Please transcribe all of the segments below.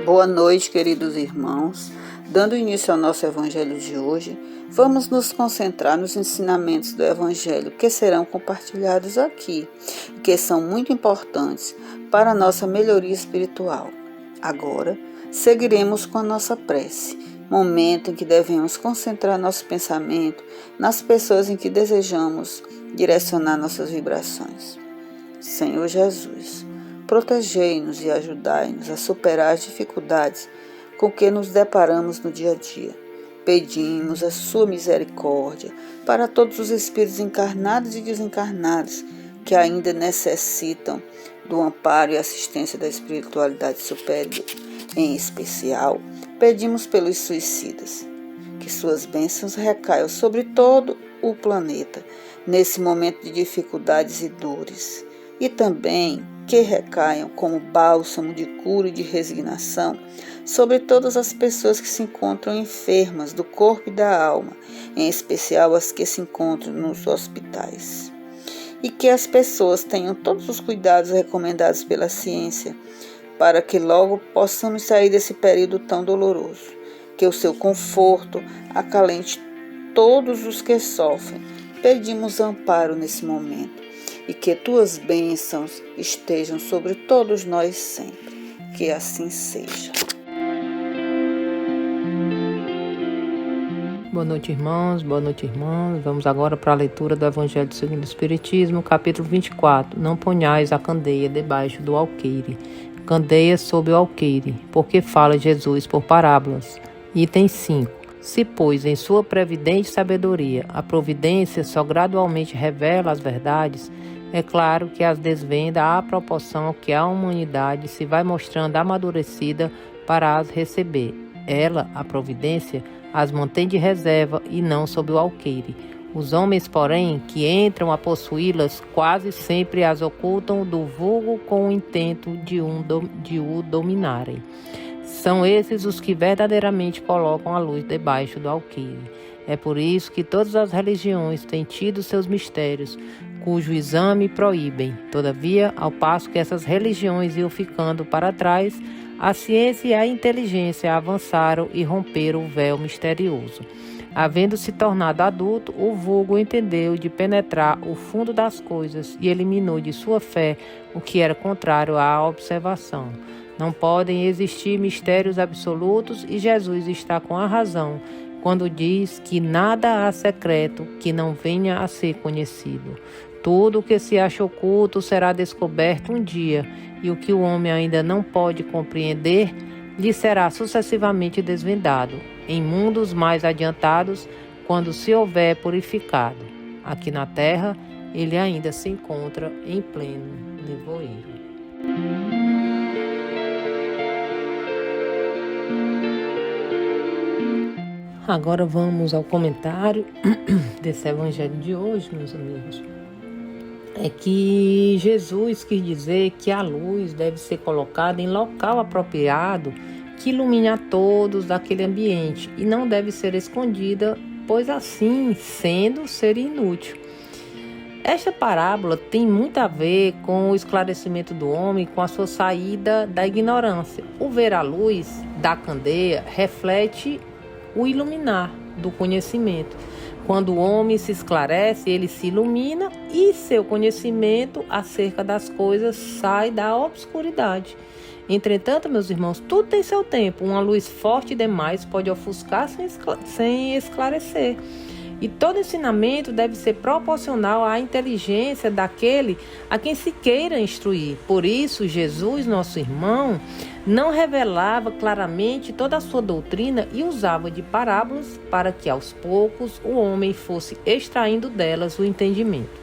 Boa noite, queridos irmãos. Dando início ao nosso Evangelho de hoje, vamos nos concentrar nos ensinamentos do Evangelho que serão compartilhados aqui e que são muito importantes para a nossa melhoria espiritual. Agora, seguiremos com a nossa prece, momento em que devemos concentrar nosso pensamento nas pessoas em que desejamos direcionar nossas vibrações. Senhor Jesus, protegei-nos e ajudai-nos a superar as dificuldades com que nos deparamos no dia a dia. Pedimos a sua misericórdia para todos os espíritos encarnados e desencarnados que ainda necessitam do amparo e assistência da espiritualidade superior. Em especial, pedimos pelos suicidas, que suas bênçãos recaiam sobre todo o planeta nesse momento de dificuldades e dores, e também que recaiam como bálsamo de cura e de resignação sobre todas as pessoas que se encontram enfermas do corpo e da alma, em especial as que se encontram nos hospitais. E que as pessoas tenham todos os cuidados recomendados pela ciência para que logo possamos sair desse período tão doloroso. Que o seu conforto acalente todos os que sofrem. Pedimos amparo nesse momento e que tuas bênçãos estejam sobre todos nós sempre. Que assim seja. Boa noite, irmãos. Boa noite, irmãs. Vamos agora para a leitura do Evangelho segundo o Espiritismo, capítulo 24. Não ponhais a candeia debaixo do alqueire. Candeia sob o alqueire, porque fala Jesus por parábolas. Item 5. Se, pois, em sua previdente sabedoria, a providência só gradualmente revela as verdades, é claro que as desvenda à proporção que a humanidade se vai mostrando amadurecida para as receber. Ela, a providência, as mantém de reserva e não sob o alqueire. Os homens, porém, que entram a possuí-las, quase sempre as ocultam do vulgo com o intento de o dominarem. São esses os que verdadeiramente colocam a luz debaixo do alqueire. É por isso que todas as religiões têm tido seus mistérios, cujo exame proíbem. Todavia, ao passo que essas religiões iam ficando para trás, a ciência e a inteligência avançaram e romperam o véu misterioso. Havendo se tornado adulto, o vulgo entendeu de penetrar o fundo das coisas e eliminou de sua fé o que era contrário à observação. Não podem existir mistérios absolutos e Jesus está com a razão quando diz que nada há secreto que não venha a ser conhecido. Tudo o que se acha oculto será descoberto um dia, e o que o homem ainda não pode compreender lhe será sucessivamente desvendado, em mundos mais adiantados, quando se houver purificado. Aqui na terra, ele ainda se encontra em pleno nevoeiro. Agora vamos ao comentário desse evangelho de hoje, meus amigos. É que Jesus quis dizer que a luz deve ser colocada em local apropriado que ilumine a todos daquele ambiente e não deve ser escondida, pois assim, sendo, seria inútil. Esta parábola tem muito a ver com o esclarecimento do homem, com a sua saída da ignorância. O ver a luz da candeia reflete o iluminar do conhecimento. Quando o homem se esclarece, ele se ilumina e seu conhecimento acerca das coisas sai da obscuridade. Entretanto, meus irmãos, tudo tem seu tempo. Uma luz forte demais pode ofuscar sem esclarecer. E todo ensinamento deve ser proporcional à inteligência daquele a quem se queira instruir. Por isso, Jesus, nosso irmão, não revelava claramente toda a sua doutrina e usava de parábolas para que, aos poucos, o homem fosse extraindo delas o entendimento.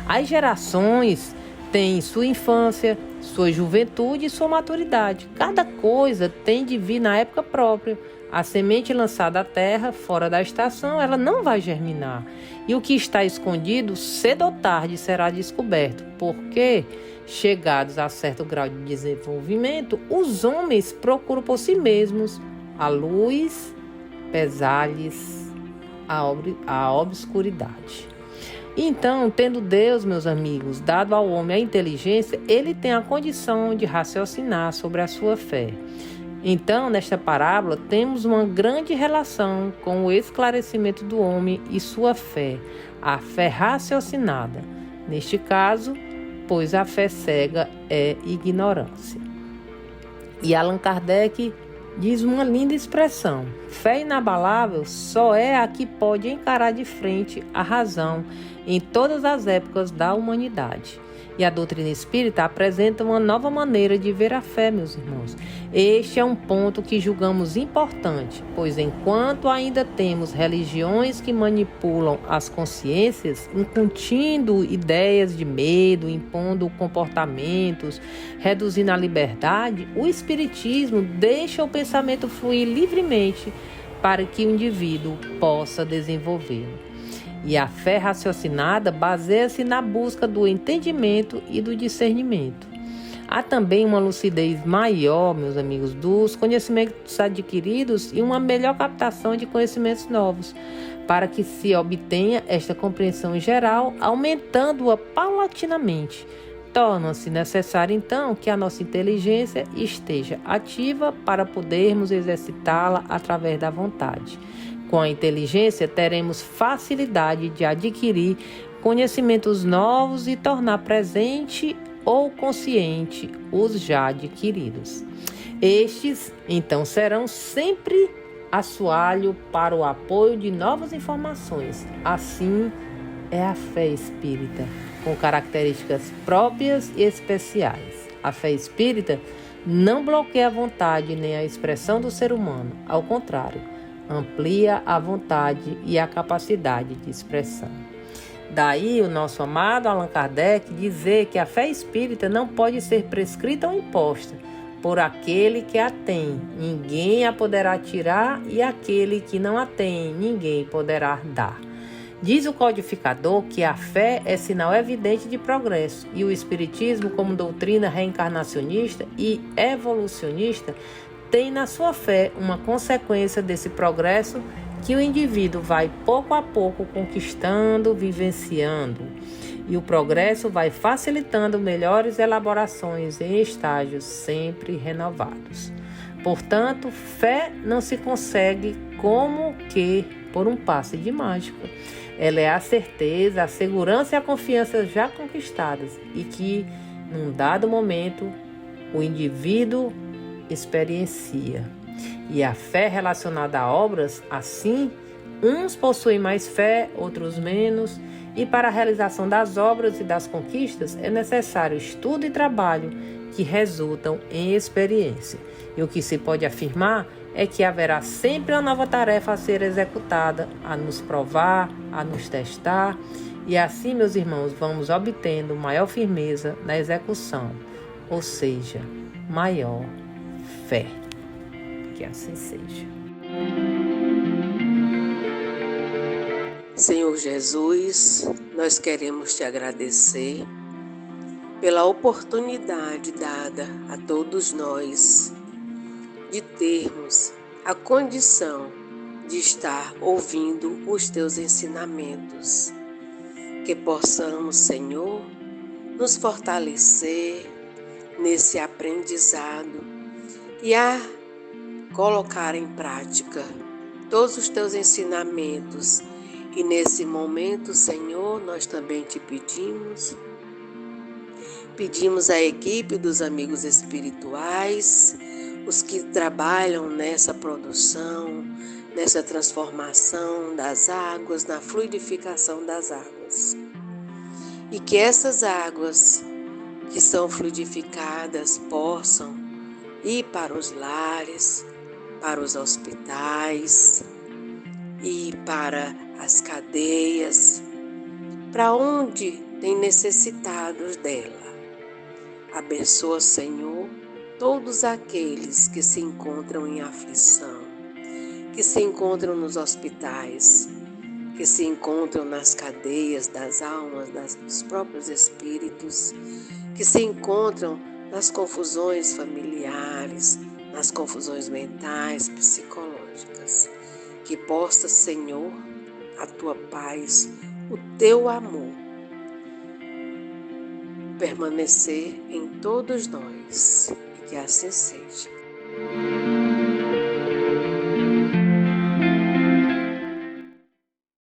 As gerações têm sua infância, sua juventude e sua maturidade. Cada coisa tem de vir na época própria. A semente lançada à terra, fora da estação, ela não vai germinar. E o que está escondido, cedo ou tarde, será descoberto. Porque, chegados a certo grau de desenvolvimento, os homens procuram por si mesmos a luz, pesar-lhes a obscuridade. Então, tendo Deus, meus amigos, dado ao homem a inteligência, ele tem a condição de raciocinar sobre a sua fé. Então, nesta parábola, temos uma grande relação com o esclarecimento do homem e sua fé, a fé raciocinada. Neste caso, pois a fé cega é ignorância. E Allan Kardec diz uma linda expressão: fé inabalável só é a que pode encarar de frente a razão em todas as épocas da humanidade. E a doutrina espírita apresenta uma nova maneira de ver a fé, meus irmãos. Este é um ponto que julgamos importante, pois enquanto ainda temos religiões que manipulam as consciências, incutindo ideias de medo, impondo comportamentos, reduzindo a liberdade, o espiritismo deixa o pensamento fluir livremente para que o indivíduo possa desenvolvê-lo. E a fé raciocinada baseia-se na busca do entendimento e do discernimento. Há também uma lucidez maior, meus amigos, dos conhecimentos adquiridos e uma melhor captação de conhecimentos novos, para que se obtenha esta compreensão geral, aumentando-a paulatinamente. Torna-se necessário, então, que a nossa inteligência esteja ativa para podermos exercitá-la através da vontade. Com a inteligência, teremos facilidade de adquirir conhecimentos novos e tornar presente ou consciente os já adquiridos. Estes, então, serão sempre assoalho para o apoio de novas informações. Assim é a fé espírita, com características próprias e especiais. A fé espírita não bloqueia a vontade nem a expressão do ser humano. Ao contrário, amplia a vontade e a capacidade de expressão. Daí o nosso amado Allan Kardec dizer que a fé espírita não pode ser prescrita ou imposta por aquele que a tem. Ninguém a poderá tirar, e aquele que não a tem, ninguém poderá dar. Diz o codificador que a fé é sinal evidente de progresso, e o espiritismo, como doutrina reencarnacionista e evolucionista, tem na sua fé uma consequência desse progresso que o indivíduo vai pouco a pouco conquistando, vivenciando. E o progresso vai facilitando melhores elaborações em estágios sempre renovados. Portanto, fé não se consegue como que por um passe de mágica. Ela é a certeza, a segurança e a confiança já conquistadas e que, num dado momento, o indivíduo experiencia. E a fé relacionada a obras, assim, uns possuem mais fé, outros menos, e para a realização das obras e das conquistas é necessário estudo e trabalho que resultam em experiência. E o que se pode afirmar é que haverá sempre uma nova tarefa a ser executada, a nos provar, a nos testar, e assim, meus irmãos, vamos obtendo maior firmeza na execução, ou seja, maior fé. Que assim seja. Senhor Jesus, nós queremos te agradecer pela oportunidade dada a todos nós de termos a condição de estar ouvindo os teus ensinamentos. Que possamos, Senhor, nos fortalecer nesse aprendizado e a colocar em prática todos os teus ensinamentos. E nesse momento, Senhor, nós também te pedimos à equipe dos amigos espirituais, os que trabalham nessa produção, nessa transformação das águas, na fluidificação das águas. E que essas águas que são fluidificadas possam ir para os lares, para os hospitais e para as cadeias, para onde tem necessitados dela. Abençoa, Senhor, todos aqueles que se encontram em aflição, que se encontram nos hospitais, que se encontram nas cadeias das almas, dos próprios espíritos, que se encontram nas confusões familiares, nas confusões mentais, psicológicas. Que possa, Senhor, a tua paz, o teu amor, permanecer em todos nós, e que assim seja. Amém.